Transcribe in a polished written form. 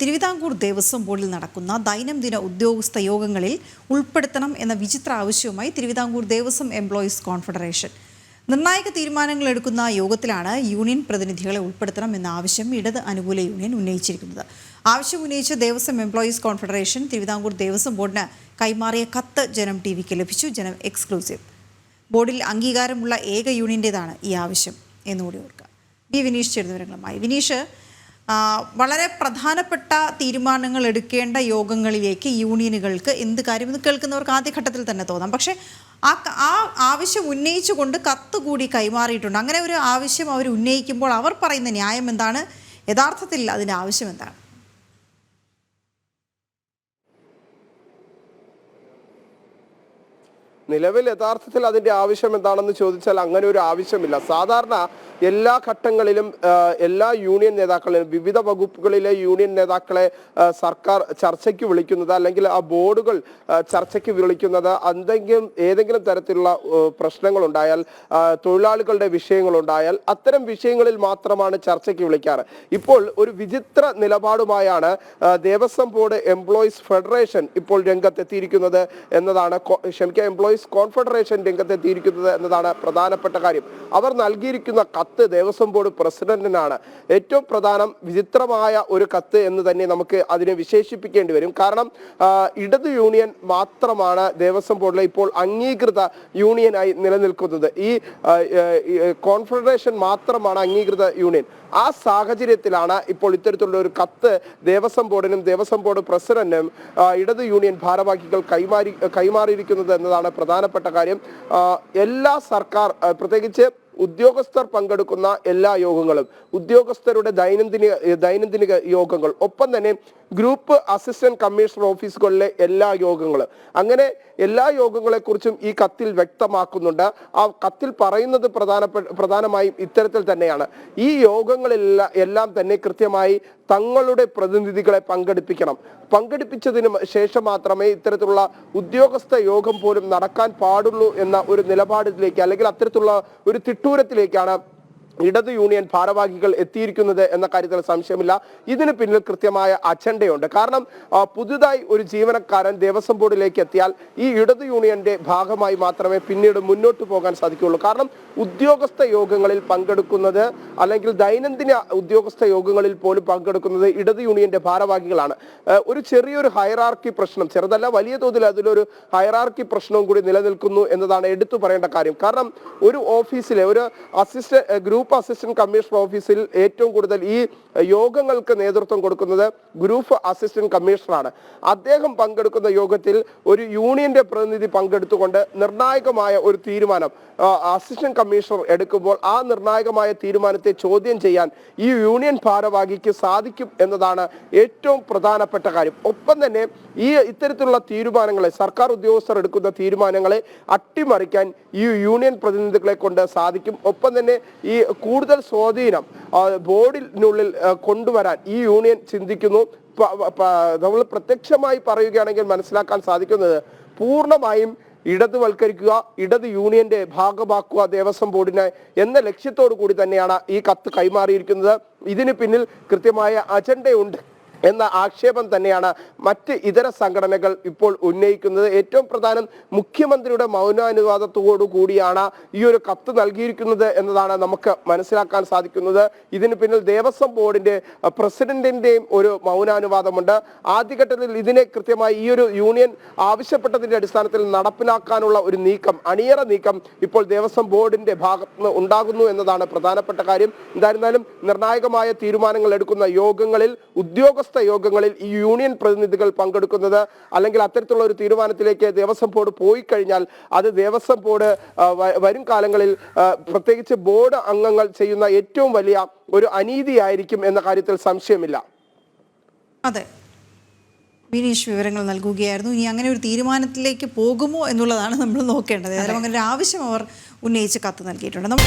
തിരുവിതാംകൂർ ദേവസ്വം ബോർഡിൽ നടക്കുന്ന ദൈനംദിന ഉദ്യോഗസ്ഥ യോഗങ്ങളിൽ ഉൾപ്പെടുത്തണം എന്ന വിചിത്ര ആവശ്യവുമായി തിരുവിതാംകൂർ ദേവസ്വം എംപ്ലോയീസ് കോൺഫെഡറേഷൻ. നിർണായക തീരുമാനങ്ങൾ എടുക്കുന്ന യോഗത്തിലാണ് യൂണിയൻ പ്രതിനിധികളെ ഉൾപ്പെടുത്തണം എന്ന ആവശ്യം ഇടത് അനുകൂല യൂണിയൻ ഉന്നയിച്ചിരിക്കുന്നത്. ആവശ്യം ഉന്നയിച്ച ദേവസ്വം എംപ്ലോയീസ് കോൺഫെഡറേഷൻ തിരുവിതാംകൂർ ദേവസ്വം ബോർഡിന് കൈമാറിയ കത്ത് ജനം ടിവിക്ക് ലഭിച്ചു. ജനം എക്സ്ക്ലൂസീവ്. ബോർഡിൽ അംഗീകാരമുള്ള ഏക യൂണിയൻ്റേതാണ് ഈ ആവശ്യം എന്നുകൂടി ഓർക്കുക. ബി വിനീഷ് ചേരുന്ന വിവരങ്ങളുമായി. വിനീഷ്, വളരെ പ്രധാനപ്പെട്ട തീരുമാനങ്ങൾ എടുക്കേണ്ട യോഗങ്ങളിലേക്ക് യൂണിയനുകൾക്ക് എന്ത് കാര്യമെന്ന് കേൾക്കുന്നവർക്ക് ആദ്യഘട്ടത്തിൽ തന്നെ തോന്നാം. പക്ഷേ ആ ആവശ്യം ഉന്നയിച്ചുകൊണ്ട് കത്ത് കൂടി കൈമാറിയിട്ടുണ്ട്. അങ്ങനെ ഒരു ആവശ്യം അവർ ഉന്നയിക്കുമ്പോൾ അവർ പറയുന്ന ന്യായം എന്താണ്? യഥാർത്ഥത്തിൽ അതിൻ്റെ ആവശ്യം എന്താണ്? നിലവിൽ യഥാർത്ഥത്തിൽ അതിൻ്റെ ആവശ്യം എന്താണെന്ന് ചോദിച്ചാൽ അങ്ങനെ ഒരു ആവശ്യമില്ല. സാധാരണ എല്ലാ ഘട്ടങ്ങളിലും എല്ലാ യൂണിയൻ നേതാക്കളെയും വിവിധ വകുപ്പുകളിലെ യൂണിയൻ നേതാക്കളെ സർക്കാർ ചർച്ചയ്ക്ക് വിളിക്കുന്നത്, അല്ലെങ്കിൽ ആ ബോർഡുകൾ ചർച്ചയ്ക്ക് വിളിക്കുന്നത് ഏതെങ്കിലും തരത്തിലുള്ള പ്രശ്നങ്ങളുണ്ടായാൽ, തൊഴിലാളികളുടെ വിഷയങ്ങളുണ്ടായാൽ അത്തരം വിഷയങ്ങളിൽ മാത്രമാണ് ചർച്ചയ്ക്ക് വിളിക്കാറ്. ഇപ്പോൾ ഒരു വിചിത്ര നിലപാടുമായാണ് ദേവസ്വം ബോർഡ് എംപ്ലോയീസ് ഫെഡറേഷൻ ഇപ്പോൾ രംഗത്തെത്തിയിരിക്കുന്നത് എന്നതാണ് എംപ്ലോയീസ് കോൺഫെഡറേഷൻ രംഗത്തെത്തിയിരിക്കുന്നത് എന്നതാണ് പ്രധാനപ്പെട്ട കാര്യം. അവർ നൽകിയിരിക്കുന്ന കത്ത് ദേവസ്വം ബോർഡ് പ്രസിഡന്റിനാണ്. ഏറ്റവും പ്രധാനം വിചിത്രമായ ഒരു കത്ത് എന്ന് തന്നെ നമുക്ക് അതിനെ വിശേഷിപ്പിക്കേണ്ടി വരും. കാരണം ഇടത് യൂണിയൻ മാത്രമാണ് ദേവസ്വം ബോർഡിലെ ഇപ്പോൾ അംഗീകൃത യൂണിയനായി നിലനിൽക്കുന്നത്. ഈ കോൺഫെഡറേഷൻ മാത്രമാണ് അംഗീകൃത യൂണിയൻ. ആ സാഹചര്യത്തിലാണ് ഇപ്പോൾ ഇത്തരത്തിലുള്ള ഒരു കത്ത് ദേവസ്വം ബോർഡിനും ദേവസ്വം ബോർഡ് പ്രസിഡന്റിനും ഇടത് യൂണിയൻ ഭാരവാഹികൾ കൈമാറിയിരിക്കുന്നത് എന്നതാണ് പ്രധാനപ്പെട്ട കാര്യം. എല്ലാ സർക്കാർ, പ്രത്യേകിച്ച് ഉദ്യോഗസ്ഥർ പങ്കെടുക്കുന്ന എല്ലാ യോഗങ്ങളും, ഉദ്യോഗസ്ഥരുടെ ദൈനംദിന യോഗങ്ങൾ, ഒപ്പം തന്നെ ഗ്രൂപ്പ് അസിസ്റ്റന്റ് കമ്മീഷണർ ഓഫീസുകളിലെ എല്ലാ യോഗങ്ങളും, അങ്ങനെ എല്ലാ യോഗങ്ങളെക്കുറിച്ചും ഈ കത്തിൽ വ്യക്തമാക്കുന്നുണ്ട്. ആ കത്തിൽ പറയുന്നത് പ്രധാനമായും ഇത്തരത്തിൽ തന്നെയാണ്. ഈ യോഗങ്ങളെല്ലാം തന്നെ കൃത്യമായി തങ്ങളുടെ പ്രതിനിധികളെ പങ്കെടുപ്പിച്ചതിന് ശേഷം മാത്രമേ ഇത്തരത്തിലുള്ള ഉദ്യോഗസ്ഥ യോഗം പോലും നടക്കാൻ പാടുള്ളൂ എന്ന ഒരു നിലപാടിലേക്ക്, അല്ലെങ്കിൽ അത്തരത്തിലുള്ള ഒരു തിട്ടൂരത്തിലേക്കാണ് ഇടത് യൂണിയൻ ഭാരവാഹികൾ എത്തിയിരിക്കുന്നത് എന്ന കാര്യത്തിൽ സംശയമില്ല. ഇതിന് പിന്നിൽ കൃത്യമായ അജണ്ടയുണ്ട്. കാരണം പുതുതായി ഒരു ജീവനക്കാരൻ ദേവസ്വം ബോർഡിലേക്ക് എത്തിയാൽ ഈ ഇടത് യൂണിയന്റെ ഭാഗമായി മാത്രമേ പിന്നീട് മുന്നോട്ട് പോകാൻ സാധിക്കുകയുള്ളൂ. കാരണം ഉദ്യോഗസ്ഥ യോഗങ്ങളിൽ പങ്കെടുക്കുന്നത്, അല്ലെങ്കിൽ ദൈനംദിന ഉദ്യോഗസ്ഥ യോഗങ്ങളിൽ പോലും പങ്കെടുക്കുന്നത് ഇടത് യൂണിയന്റെ ഭാരവാഹികളാണ്. ഒരു ചെറിയൊരു ഹയറാർക്കി പ്രശ്നം, ചെറുതല്ല വലിയ തോതിൽ അതിലൊരു ഹയറാർക്കി പ്രശ്നവും കൂടി നിലനിൽക്കുന്നു എന്നതാണ് എടുത്തു പറയേണ്ട കാര്യം. കാരണം ഒരു ഓഫീസിലെ ഒരു ഗ്രൂപ്പ് അസിസ്റ്റന്റ് കമ്മീഷണർ ഓഫീസിൽ ഏറ്റവും കൂടുതൽ ഈ യോഗങ്ങൾക്ക് നേതൃത്വം കൊടുക്കുന്നത് ഗ്രൂപ്പ് അസിസ്റ്റന്റ് കമ്മീഷണറാണ്. അദ്ദേഹം പങ്കെടുക്കുന്ന യോഗത്തിൽ ഒരു യൂണിയന്റെ പ്രതിനിധി പങ്കെടുത്തുകൊണ്ട് നിർണായകമായ ഒരു തീരുമാനം അസിസ്റ്റന്റ് കമ്മീഷണർ എടുക്കുമ്പോൾ ആ നിർണായകമായ തീരുമാനത്തെ ചോദ്യം ചെയ്യാൻ ഈ യൂണിയൻ ഭാരവാഹിക്ക് സാധിക്കും എന്നതാണ് ഏറ്റവും പ്രധാനപ്പെട്ട കാര്യം. ഒപ്പം തന്നെ ഇത്തരത്തിലുള്ള തീരുമാനങ്ങളെ, സർക്കാർ ഉദ്യോഗസ്ഥർ എടുക്കുന്ന തീരുമാനങ്ങളെ അട്ടിമറിക്കാൻ ഈ യൂണിയൻ പ്രതിനിധികളെ കൊണ്ട് സാധിക്കും. ഒപ്പം തന്നെ ഈ കൂടുതൽ സ്വാധീനം ബോർഡിനുള്ളിൽ കൊണ്ടുവരാൻ ഈ യൂണിയൻ ചിന്തിക്കുന്നു. നമ്മൾ പ്രത്യക്ഷമായി പറയുകയാണെങ്കിൽ മനസ്സിലാക്കാൻ സാധിക്കുന്നത് പൂർണ്ണമായും ഇടതുവൽക്കരിക്കുക, ഇടത് യൂണിയന്റെ ഭാഗമാക്കുക ദേവസ്വം ബോർഡിനെ എന്ന ലക്ഷ്യത്തോടു കൂടി തന്നെയാണ് ഈ കത്ത് കൈമാറിയിരിക്കുന്നത്. ഇതിന് പിന്നിൽ കൃത്യമായ അജണ്ടയുണ്ട് എന്ന ആക്ഷേപം തന്നെയാണ് മറ്റ് ഇതര സംഘടനകൾ ഇപ്പോൾ ഉന്നയിക്കുന്നത്. ഏറ്റവും പ്രധാനം മുഖ്യമന്ത്രിയുടെ മൗനാനുവാദത്തോടു കൂടിയാണ് ഈ ഒരു കത്ത് നൽകിയിരിക്കുന്നത് എന്നതാണ് നമുക്ക് മനസ്സിലാക്കാൻ സാധിക്കുന്നത്. ഇതിന് പിന്നിൽ ദേവസ്വം ബോർഡിന്റെ പ്രസിഡന്റിന്റെയും ഒരു മൗനാനുവാദമുണ്ട്. ആദ്യഘട്ടത്തിൽ ഇതിനെ കൃത്യമായി ഈ ഒരു യൂണിയൻ ആവശ്യപ്പെട്ടതിന്റെ അടിസ്ഥാനത്തിൽ നടപ്പിലാക്കാനുള്ള ഒരു നീക്കം, അണിയറ നീക്കം ഇപ്പോൾ ദേവസ്വം ബോർഡിന്റെ ഭാഗത്ത് നിന്ന് ഉണ്ടാകുന്നു എന്നതാണ് പ്രധാനപ്പെട്ട കാര്യം. എന്തായിരുന്നാലും നിർണായകമായ തീരുമാനങ്ങൾ എടുക്കുന്ന യോഗങ്ങളിൽ, ഉദ്യോഗസ്ഥ യോഗങ്ങളിൽ ഈ യൂണിയൻ പ്രതിനിധികൾ പങ്കെടുക്കുന്നത്, അല്ലെങ്കിൽ അത്തരത്തിലുള്ള ഒരു തീരുമാനത്തിലേക്ക് ദേവസ്വം ബോർഡ് പോയി കഴിഞ്ഞാൽ അത് ദേവസ്വം ബോർഡ് വരും കാലങ്ങളിൽ പ്രത്യേകിച്ച് ബോർഡ് അംഗങ്ങൾ ചെയ്യുന്ന ഏറ്റവും വലിയ ഒരു അനീതിയായിരിക്കും എന്ന കാര്യത്തിൽ സംശയമില്ല. അതെ, വിനീഷ് വിവരങ്ങൾ നൽകുകയായിരുന്നു. ഇനി അങ്ങനെ ഒരു തീരുമാനത്തിലേക്ക് പോകുമോ എന്നുള്ളതാണ് നമ്മൾ നോക്കേണ്ടത്. ഏതായാലും അങ്ങനെ ഒരു ആവശ്യം അവർ ഉന്നയിച്ച് കത്ത് നൽകിയിട്ടുണ്ട്.